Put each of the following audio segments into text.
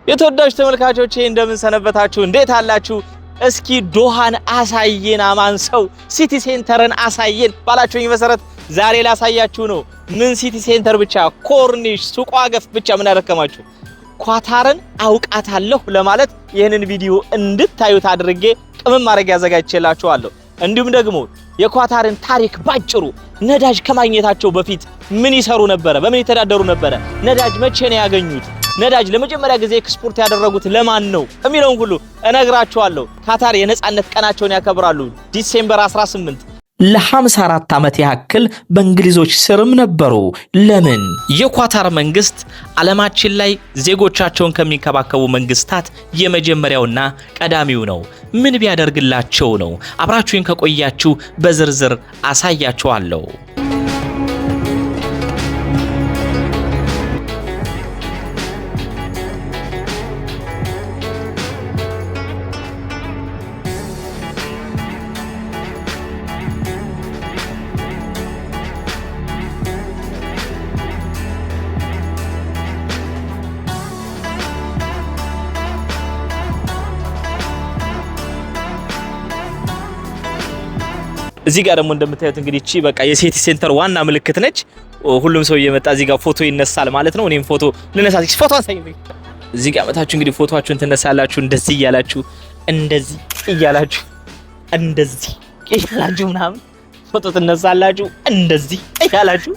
የተወዳጅ ተመልካቾቼ እንደምን ሰነበታችሁ? እንዴት አላችሁ? እስኪ ዶሃን አሳየን አማን ሰው ሲቲ ሴንተርን አሳየን ባላችሁኝ መሰረት ዛሬ ላሳያችሁ ነው። ምን ሲቲ ሴንተር ብቻ ኮርኒሽ ሱቋ ገፍ ብቻ ምን አደረከማችሁ? ኳታርን አውቃታለሁ ለማለት ይህንን ቪዲዮ እንድታዩት አድርጌ ቅመም ማድረግ ያዘጋጅቼላችኋለሁ። እንዲሁም ደግሞ የኳታርን ታሪክ ባጭሩ ነዳጅ ከማግኘታቸው በፊት ምን ይሰሩ ነበር? በምን ይተዳደሩ ነበር? ነዳጅ መቼ ነው ያገኙት? ነዳጅ ለመጀመሪያ ጊዜ ኤክስፖርት ያደረጉት ለማን ነው የሚለውን ሁሉ እነግራችኋለሁ። ካታር የነጻነት ቀናቸውን ያከብራሉ ዲሴምበር 18። ለ54 ዓመት ያክል በእንግሊዞች ስርም ነበሩ። ለምን? የኳታር መንግስት ዓለማችን ላይ ዜጎቻቸውን ከሚንከባከቡ መንግስታት የመጀመሪያውና ቀዳሚው ነው። ምን ቢያደርግላቸው ነው? አብራችሁን ከቆያችሁ በዝርዝር አሳያችኋለሁ። እዚህ ጋር ደግሞ እንደምታዩት እንግዲህ እቺ በቃ የሲቲ ሴንተር ዋና ምልክት ነች። ሁሉም ሰው እየመጣ እዚህ ጋር ፎቶ ይነሳል ማለት ነው። እኔም ፎቶ ልነሳ ፎቶ አሳይኝ። እዚህ ጋር መታችሁ እንግዲህ ፎቶአችሁን ትነሳላችሁ። እንደዚህ እያላችሁ እንደዚህ እያላችሁ ምናምን ፎቶ ትነሳላችሁ። እንደዚህ እያላችሁ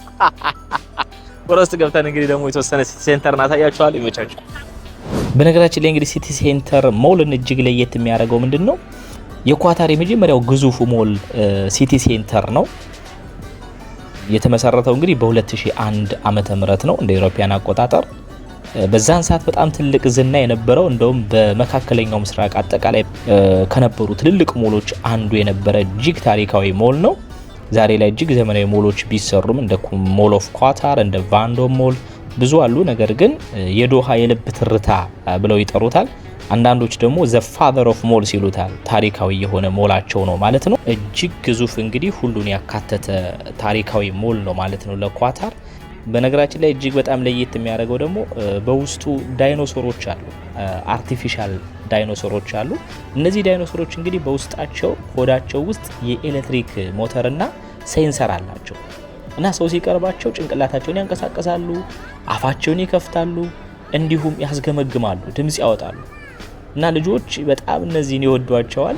ወረስት ገብተን እንግዲህ ደግሞ የተወሰነ ሲቲ ሴንተር እናሳያችኋል። ይመቻችሁ። በነገራችን ላይ እንግዲህ ሲቲ ሴንተር ሞልን እጅግ ለየት የሚያደርገው ምንድነው? የኳታር የመጀመሪያው ግዙፉ ሞል ሲቲ ሴንተር ነው። የተመሰረተው እንግዲህ በ2001 ዓመተ ምህረት ነው እንደ ኢሮፒያን አቆጣጠር። በዛን ሰዓት በጣም ትልቅ ዝና የነበረው እንደውም በመካከለኛው ምስራቅ አጠቃላይ ከነበሩ ትልልቅ ሞሎች አንዱ የነበረ እጅግ ታሪካዊ ሞል ነው። ዛሬ ላይ እጅግ ዘመናዊ ሞሎች ቢሰሩም እንደ ሞል ኦፍ ኳታር እንደ ቫንዶም ሞል ብዙ አሉ። ነገር ግን የዶሃ የልብ ትርታ ብለው ይጠሩታል። አንዳንዶች ደግሞ ዘ ፋዘር ኦፍ ሞልስ ይሉታል። ታሪካዊ የሆነ ሞላቸው ነው ማለት ነው። እጅግ ግዙፍ እንግዲህ ሁሉን ያካተተ ታሪካዊ ሞል ነው ማለት ነው ለኳታር። በነገራችን ላይ እጅግ በጣም ለየት የሚያደርገው ደግሞ በውስጡ ዳይኖሶሮች አሉ፣ አርቲፊሻል ዳይኖሶሮች አሉ። እነዚህ ዳይኖሶሮች እንግዲህ በውስጣቸው ሆዳቸው ውስጥ የኤሌክትሪክ ሞተርና ሴንሰር አላቸው እና ሰው ሲቀርባቸው ጭንቅላታቸውን ያንቀሳቀሳሉ፣ አፋቸውን ይከፍታሉ፣ እንዲሁም ያስገመግማሉ፣ ድምጽ ያወጣሉ እና ልጆች በጣም እነዚህን ይወዷቸዋል።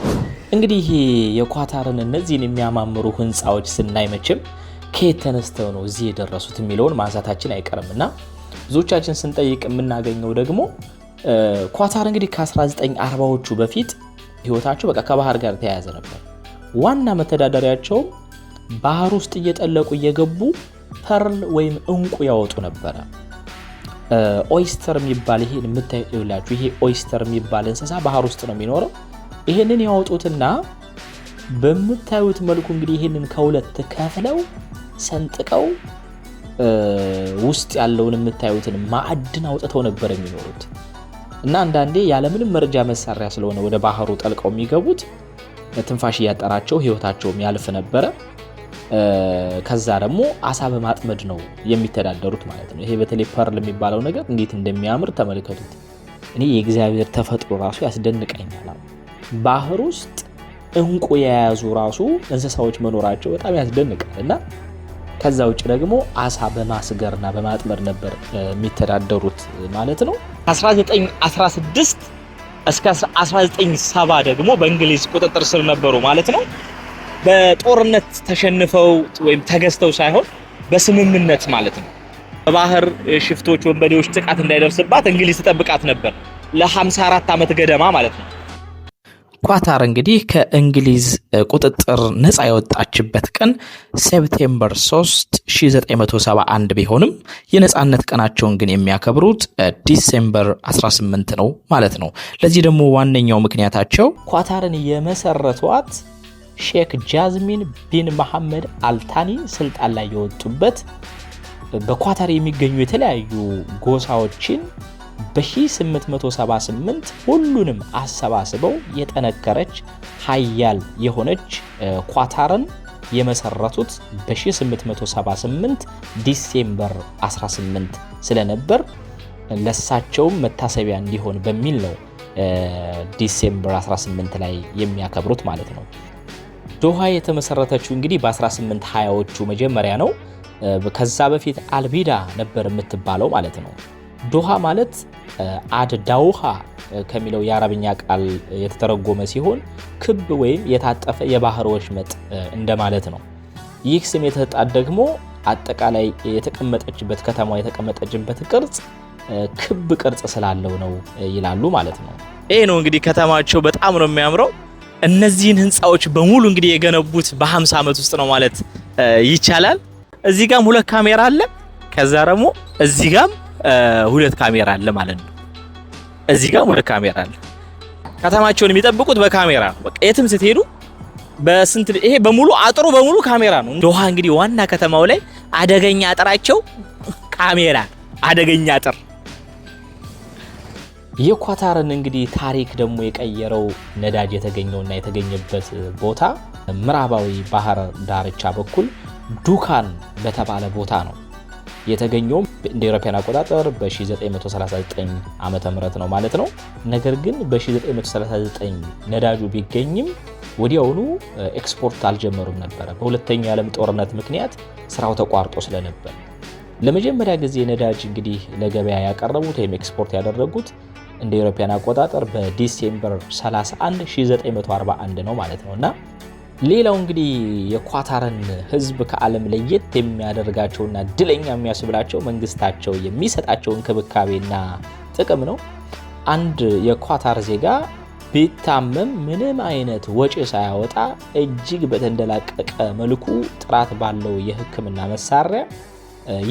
እንግዲህ ይሄ የኳታርን እነዚህን የሚያማምሩ ህንፃዎች ስናይ መቼም ከየት ተነስተው ነው እዚህ የደረሱት የሚለውን ማንሳታችን አይቀርምና ብዙዎቻችን ስንጠይቅ የምናገኘው ደግሞ ኳታር እንግዲህ ከ1940ዎቹ በፊት ህይወታቸው በቃ ከባህር ጋር ተያያዘ ነበር። ዋና መተዳደሪያቸው ባህር ውስጥ እየጠለቁ እየገቡ ፐርል ወይም እንቁ ያወጡ ነበረ። ኦይስተር የሚባል ይሄን የምታዩላችሁ ይሄ ኦይስተር የሚባል እንስሳ ባህር ውስጥ ነው የሚኖረው። ይሄንን ያወጡትና በምታዩት መልኩ እንግዲህ ይሄንን ከሁለት ከፍለው ሰንጥቀው ውስጥ ያለውን የምታዩትን ማዕድን አውጥተው ነበር የሚኖሩት እና አንዳንዴ ያለምንም መርጃ መሳሪያ ስለሆነ ወደ ባህሩ ጠልቀው የሚገቡት ትንፋሽ እያጠራቸው ህይወታቸውም ያልፍ ነበረ። ከዛ ደግሞ አሳ በማጥመድ ነው የሚተዳደሩት ማለት ነው። ይሄ በተለይ ፐርል የሚባለው ነገር እንዴት እንደሚያምር ተመልከቱት። እኔ የእግዚአብሔር ተፈጥሮ ራሱ ያስደንቀኛል። ባህር ውስጥ እንቁ የያዙ ራሱ እንስሳዎች መኖራቸው በጣም ያስደንቃል እና ከዛ ውጭ ደግሞ አሳ በማስገርና በማጥመድ ነበር የሚተዳደሩት ማለት ነው። 1916 እስከ 1970 ደግሞ በእንግሊዝ ቁጥጥር ስር ነበሩ ማለት ነው። በጦርነት ተሸንፈው ወይም ተገዝተው ሳይሆን በስምምነት ማለት ነው። በባህር ሽፍቶች ወንበዴዎች ጥቃት እንዳይደርስባት እንግሊዝ ተጠብቃት ነበር ለ54 ዓመት ገደማ ማለት ነው። ኳታር እንግዲህ ከእንግሊዝ ቁጥጥር ነፃ የወጣችበት ቀን ሴፕቴምበር 3 1971 ቢሆንም የነፃነት ቀናቸውን ግን የሚያከብሩት ዲሴምበር 18 ነው ማለት ነው። ለዚህ ደግሞ ዋነኛው ምክንያታቸው ኳታርን የመሰረቷት ሼክ ጃዝሚን ቢን መሐመድ አልታኒ ስልጣን ላይ የወጡበት በኳታር የሚገኙ የተለያዩ ጎሳዎችን በ1878 ሁሉንም አሰባስበው የጠነከረች ኃያል የሆነች ኳታርን የመሰረቱት በ1878 ዲሴምበር 18 ስለነበር ለሳቸውም መታሰቢያ እንዲሆን በሚል ነው ዲሴምበር 18 ላይ የሚያከብሩት ማለት ነው። ዶሃ የተመሰረተችው እንግዲህ በ1820ዎቹ መጀመሪያ ነው። ከዛ በፊት አልቢዳ ነበር የምትባለው ማለት ነው። ዶሃ ማለት አድ ዳውሃ ከሚለው የአረብኛ ቃል የተተረጎመ ሲሆን ክብ ወይም የታጠፈ የባህር ወሽመጥ እንደማለት ነው። ይህ ስም የተሰጣት ደግሞ አጠቃላይ የተቀመጠችበት ከተማ የተቀመጠችበት ቅርጽ ክብ ቅርጽ ስላለው ነው ይላሉ ማለት ነው። ይሄ ነው እንግዲህ ከተማቸው በጣም ነው የሚያምረው። እነዚህን ህንጻዎች በሙሉ እንግዲህ የገነቡት በ50 ዓመት ውስጥ ነው ማለት ይቻላል። እዚህ ጋርም 2 ካሜራ አለ። ከዛ ደግሞ እዚህ ጋርም 2 ካሜራ አለ ማለት ነው። እዚህ ጋርም 2 ካሜራ አለ። ከተማቸውን የሚጠብቁት በካሜራ ነው። በቃ የትም ስትሄዱ በስንት ይሄ በሙሉ አጥሩ በሙሉ ካሜራ ነው። ዶሃ እንግዲህ ዋና ከተማው ላይ አደገኛ አጥራቸው ካሜራ፣ አደገኛ አጥር። የኳታርን እንግዲህ ታሪክ ደግሞ የቀየረው ነዳጅ የተገኘውና የተገኘበት ቦታ ምዕራባዊ ባህር ዳርቻ በኩል ዱካን በተባለ ቦታ ነው የተገኘው። እንደ አውሮፓውያን አቆጣጠር በ1939 ዓመተ ምህረት ነው ማለት ነው። ነገር ግን በ1939 ነዳጁ ቢገኝም ወዲያውኑ ኤክስፖርት አልጀመሩም ነበር። በሁለተኛው የዓለም ጦርነት ምክንያት ስራው ተቋርጦ ስለነበር ለመጀመሪያ ጊዜ ነዳጅ እንግዲህ ለገበያ ያቀረቡት ወይም ኤክስፖርት ያደረጉት እንደ አውሮፓውያን አቆጣጠር በዲሴምበር 31 1941 ነው ማለት ነውና ሌላው እንግዲህ የኳታርን ህዝብ ከዓለም ለየት የሚያደርጋቸውና ድለኛ የሚያስብላቸው መንግስታቸው የሚሰጣቸው እንክብካቤና ጥቅም ነው። አንድ የኳታር ዜጋ ቢታመም ምንም አይነት ወጪ ሳያወጣ እጅግ በተንደላቀቀ መልኩ ጥራት ባለው የሕክምና መሳሪያ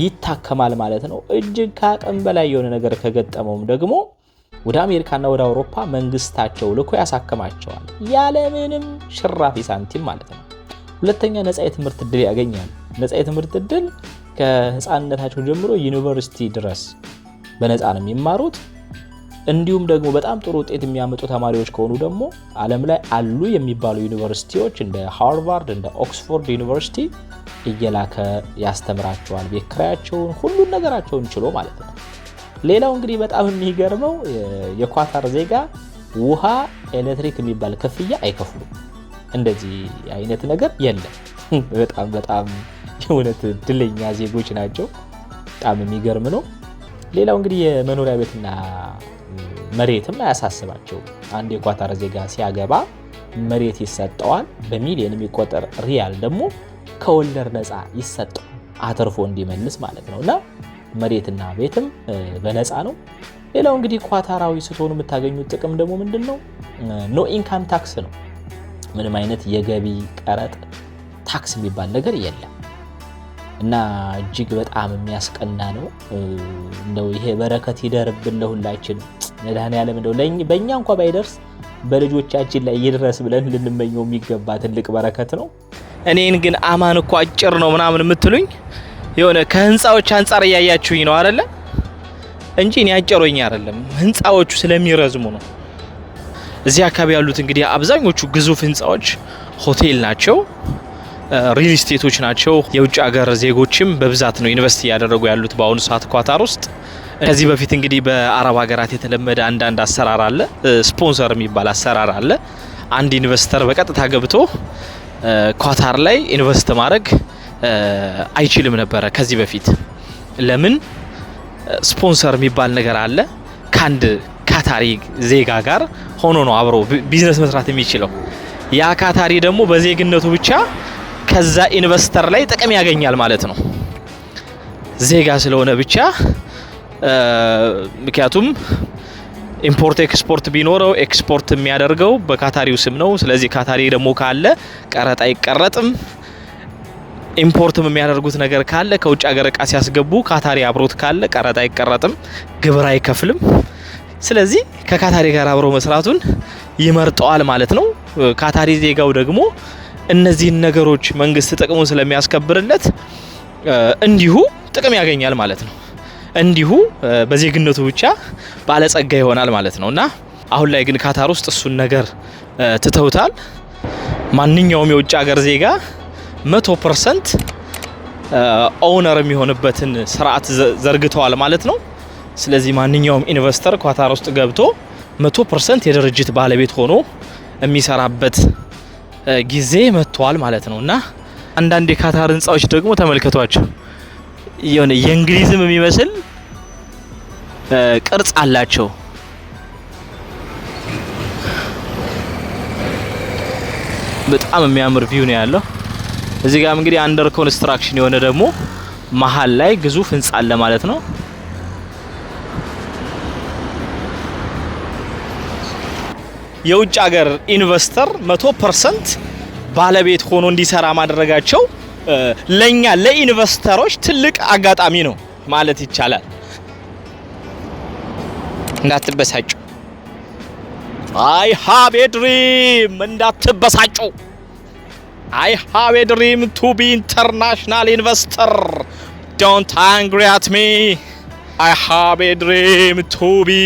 ይታከማል ማለት ነው። እጅግ ከአቅም በላይ የሆነ ነገር ከገጠመውም ደግሞ ወደ አሜሪካና ወደ አውሮፓ መንግስታቸው ልኮ ያሳክማቸዋል ያለምንም ሽራፊ ሳንቲም ማለት ነው። ሁለተኛ ነፃ የትምህርት ዕድል ያገኛሉ። ነፃ የትምህርት ዕድል ከህፃንነታቸው ጀምሮ ዩኒቨርሲቲ ድረስ በነፃ ነው የሚማሩት። እንዲሁም ደግሞ በጣም ጥሩ ውጤት የሚያመጡ ተማሪዎች ከሆኑ ደግሞ ዓለም ላይ አሉ የሚባሉ ዩኒቨርሲቲዎች እንደ ሃርቫርድ እንደ ኦክስፎርድ ዩኒቨርሲቲ እየላከ ያስተምራቸዋል። ቤት ኪራያቸውን ሁሉን ነገራቸውን ችሎ ማለት ነው። ሌላው እንግዲህ በጣም የሚገርመው የኳታር ዜጋ ውሃ፣ ኤሌክትሪክ የሚባል ክፍያ አይከፍሉም። እንደዚህ አይነት ነገር የለም። በጣም የእውነት ድለኛ ዜጎች ናቸው። በጣም የሚገርም ነው። ሌላው እንግዲህ የመኖሪያ ቤትና መሬትም አያሳስባቸው። አንድ የኳታር ዜጋ ሲያገባ መሬት ይሰጠዋል። በሚሊዮን የሚቆጠር ሪያል ደግሞ ከወለድ ነፃ ይሰጠው አተርፎ እንዲመልስ ማለት ነውና መሬትና ቤትም በነፃ ነው። ሌላው እንግዲህ ኳታራዊ ስትሆኑ የምታገኙት ጥቅም ደግሞ ምንድነው? ኖ ኢንካም ታክስ ነው። ምንም አይነት የገቢ ቀረጥ ታክስ የሚባል ነገር የለም እና እጅግ በጣም የሚያስቀና ነው። እንደው ይሄ በረከት ይደርብን ለሁላችን። መድኃኔዓለም እንደው በእኛ እንኳን ባይደርስ በልጆቻችን ላይ ይድረስ ብለን ልንመኘው የሚገባ ትልቅ በረከት ነው። እኔን ግን አማን እኮ አጭር ነው ምናምን የምትሉኝ የሆነ ከህንጻዎች አንፃር እያያችሁኝ ነው አይደለ? እንጂ እኔ አጭሮኝ አይደለም፣ ህንጻዎቹ ስለሚረዝሙ ነው። እዚህ አካባቢ ያሉት እንግዲህ አብዛኞቹ ግዙፍ ህንጻዎች ሆቴል ናቸው፣ ሪል ስቴቶች ናቸው። የውጭ ሀገር ዜጎችም በብዛት ነው ዩኒቨርሲቲ ያደረጉ ያሉት በአሁኑ ሰዓት ኳታር ውስጥ። ከዚህ በፊት እንግዲህ በአረብ ሀገራት የተለመደ አንዳንድ አሰራር አለ፣ ስፖንሰር የሚባል አሰራር አለ። አንድ ኢንቨስተር በቀጥታ ገብቶ ኳታር ላይ ኢንቨስት ማድረግ አይችልም ነበረ ከዚህ በፊት። ለምን? ስፖንሰር የሚባል ነገር አለ። ከአንድ ካታሪ ዜጋ ጋር ሆኖ ነው አብሮ ቢዝነስ መስራት የሚችለው። ያ ካታሪ ደግሞ በዜግነቱ ብቻ ከዛ ኢንቨስተር ላይ ጥቅም ያገኛል ማለት ነው፣ ዜጋ ስለሆነ ብቻ። ምክንያቱም ኢምፖርት ኤክስፖርት ቢኖረው ኤክስፖርት የሚያደርገው በካታሪው ስም ነው። ስለዚህ ካታሪ ደግሞ ካለ ቀረጥ አይቀረጥም። ኢምፖርትም የሚያደርጉት ነገር ካለ ከውጭ ሀገር እቃ ሲያስገቡ ካታሪ አብሮት ካለ ቀረጥ አይቀረጥም፣ ግብር አይከፍልም። ስለዚህ ከካታሪ ጋር አብሮ መስራቱን ይመርጠዋል ማለት ነው። ካታሪ ዜጋው ደግሞ እነዚህን ነገሮች መንግስት ጥቅሙን ስለሚያስከብርለት እንዲሁ ጥቅም ያገኛል ማለት ነው። እንዲሁ በዜግነቱ ብቻ ባለጸጋ ይሆናል ማለት ነውና አሁን ላይ ግን ካታር ውስጥ እሱን ነገር ትተውታል። ማንኛውም የውጭ ሀገር ዜጋ 100% ኦውነር የሚሆንበትን ስርዓት ዘርግተዋል ማለት ነው። ስለዚህ ማንኛውም ኢንቨስተር ኳታር ውስጥ ገብቶ 100% የድርጅት ባለቤት ሆኖ የሚሰራበት ጊዜ መጥቷል ማለት ነውና አንዳንድ የካታር ህንጻዎች ደግሞ ተመልከቷቸው የሆነ የእንግሊዝም የሚመስል ቅርጽ አላቸው። በጣም የሚያምር ቪው ነው ያለው። እዚህ ጋር እንግዲህ አንደር ኮንስትራክሽን የሆነ ደግሞ መሃል ላይ ግዙፍ ህንጻ አለ ማለት ነው። የውጭ ሀገር ኢንቨስተር 100% ባለቤት ሆኖ እንዲሰራ ማድረጋቸው ለኛ ለኢንቨስተሮች ትልቅ አጋጣሚ ነው ማለት ይቻላል። እንዳትበሳጩ I have a dream እንዳትበሳጩ I have a dream to be international investor. Don't angry at me. I have a dream to be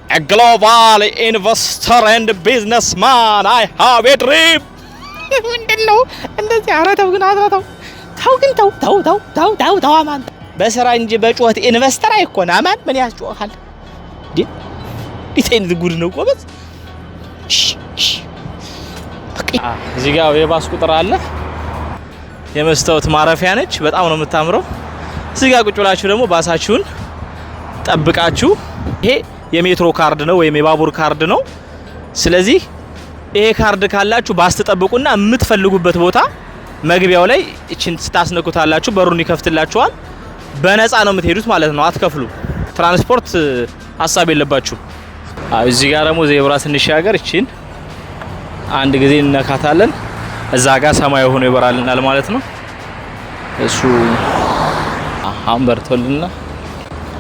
a global investor and businessman. I have a dream. ምንድነው እንደዚህ አራተው ግን አራተው ታው ግን ታው አማን በስራ እንጂ በጩኸት ኢንቨስተር አይኮን አማን ምን ያስጮሃል ዲቴይል ጉድ ነው ቆበዝ እዚህ ጋር የባስ ቁጥር አለ የመስታወት ማረፊያ ነች በጣም ነው የምታምረው እዚህ ጋር ቁጭ ብላችሁ ደግሞ ባሳችሁን ጠብቃችሁ ይሄ የሜትሮ ካርድ ነው ወይም የባቡር ካርድ ነው ስለዚህ ይሄ ካርድ ካላችሁ ባስ ተጠብቁና የምትፈልጉበት ቦታ መግቢያው ላይ እቺን ታስነኩታላችሁ በሩን ይከፍትላችኋል በነፃ ነው የምትሄዱት ማለት ነው አትከፍሉ ትራንስፖርት ሐሳብ የለባችሁ እዚህ ጋር ደግሞ ዜብራ ስንሻገር እቺን አንድ ጊዜ እንነካታለን እዛ ጋር ሰማያዊ ሆኖ ይበራልናል ማለት ነው እሱ አምበርቶልና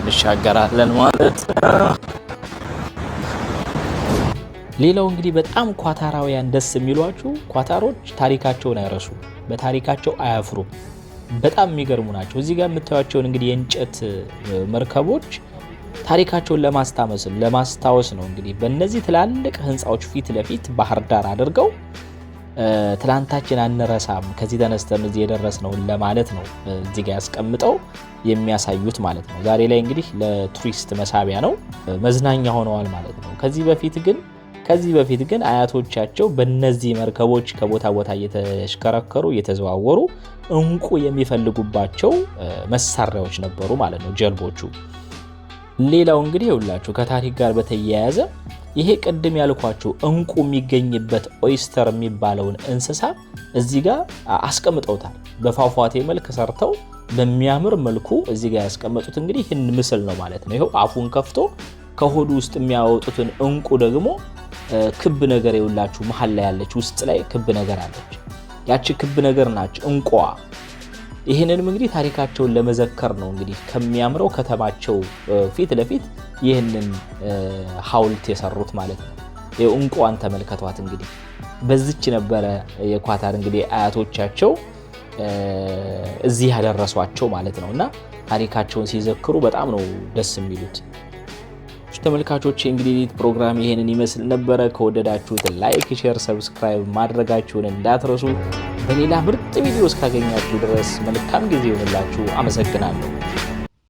እንሻገራለን ማለት ሌላው እንግዲህ በጣም ኳታራውያን ደስ የሚሏችሁ ኳታሮች ታሪካቸውን አይረሱ በታሪካቸው አያፍሩ በጣም የሚገርሙ ናቸው እዚህ ጋር የምታዩቸው እንግዲህ የእንጨት መርከቦች ታሪካቸውን ለማስታወስ ነው እንግዲህ በእነዚህ ትላልቅ ህንጻዎች ፊት ለፊት ባህር ዳር አድርገው ትላንታችን አንረሳም ከዚህ ተነስተን እዚህ የደረስነው ለማለት ነው እዚህ ጋር ያስቀምጠው የሚያሳዩት ማለት ነው ዛሬ ላይ እንግዲህ ለቱሪስት መሳቢያ ነው መዝናኛ ሆነዋል ማለት ነው ከዚህ በፊት ግን አያቶቻቸው በእነዚህ መርከቦች ከቦታ ቦታ እየተሽከረከሩ እየተዘዋወሩ እንቁ የሚፈልጉባቸው መሳሪያዎች ነበሩ ማለት ነው ጀልቦቹ ሌላው እንግዲህ ይውላችሁ ከታሪክ ጋር በተያያዘ ይሄ ቀደም ያልኳችሁ እንቁ የሚገኝበት ኦይስተር የሚባለውን እንስሳ እዚህ ጋር አስቀምጠውታል በፏፏቴ መልክ ሰርተው በሚያምር መልኩ እዚህ ጋር ያስቀመጡት እንግዲህ ይሄን ምስል ነው ማለት ነው ይሄው አፉን ከፍቶ ከሆዱ ውስጥ የሚያወጡትን እንቁ ደግሞ ክብ ነገር ይውላችሁ መሃል ላይ ያለች ውስጥ ላይ ክብ ነገር አለች ያቺ ክብ ነገር ናች እንቋ ይሄንንም እንግዲህ ታሪካቸውን ለመዘከር ነው እንግዲህ ከሚያምረው ከተማቸው ፊት ለፊት ይሄንን ሐውልት የሰሩት ማለት ነው እንቋን ተመልከቷት እንግዲህ በዚች ነበረ የኳታር እንግዲህ አያቶቻቸው እዚህ ያደረሷቸው ማለት ነውና ታሪካቸውን ሲዘክሩ በጣም ነው ደስ የሚሉት ተመልካቾች እንግዲህ ፕሮግራም ይሄንን ይመስል ነበር ከወደዳችሁት ላይክ ሼር ሰብስክራይብ ማድረጋችሁን እንዳትረሱ በሌላ ምርጥ ቪዲዮ እስካገኛችሁ ድረስ መልካም ጊዜ ይሁንላችሁ አመሰግናለሁ